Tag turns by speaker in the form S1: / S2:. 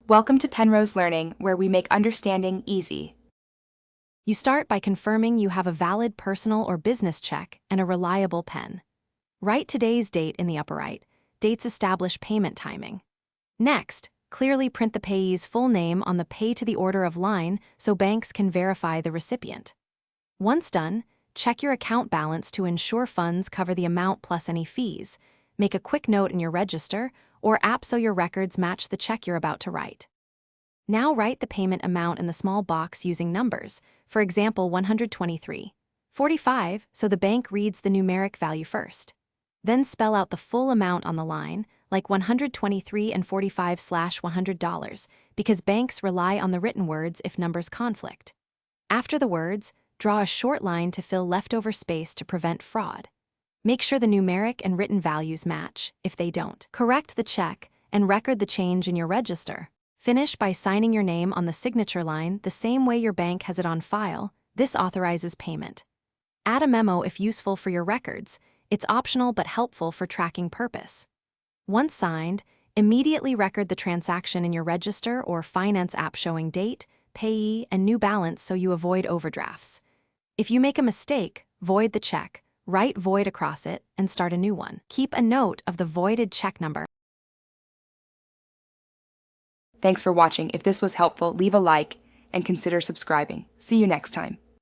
S1: Welcome to Penrose Learning, where we make understanding easy.
S2: You start by confirming you have a valid personal or business check and a reliable pen. Write today's date in the upper right. Dates establish payment timing. Next, clearly print the payee's full name on the pay to the order of line so banks can verify the recipient. Once done, check your account balance to ensure funds cover the amount plus any fees. Make a quick note in your register or app so your records match the check you're about to write. Now write the payment amount in the small box using numbers, for example 123.45, so the bank reads the numeric value first. Then spell out the full amount on the line, like 123.45/$100, because banks rely on the written words if numbers conflict. After the words, draw a short line to fill leftover space to prevent fraud. Make sure the numeric and written values match. If they don't, correct the check and record the change in your register. Finish by signing your name on the signature line the same way your bank has it on file. This authorizes payment. Add a memo if useful for your records. It's optional but helpful for tracking purpose. Once signed, immediately record the transaction in your register or finance app showing date, payee, and new balance so you avoid overdrafts. If you make a mistake, void the check, write void across it, and start a new one. Keep a note of the voided check number.
S1: Thanks for watching. If this was helpful, leave a like and consider subscribing. See you next time.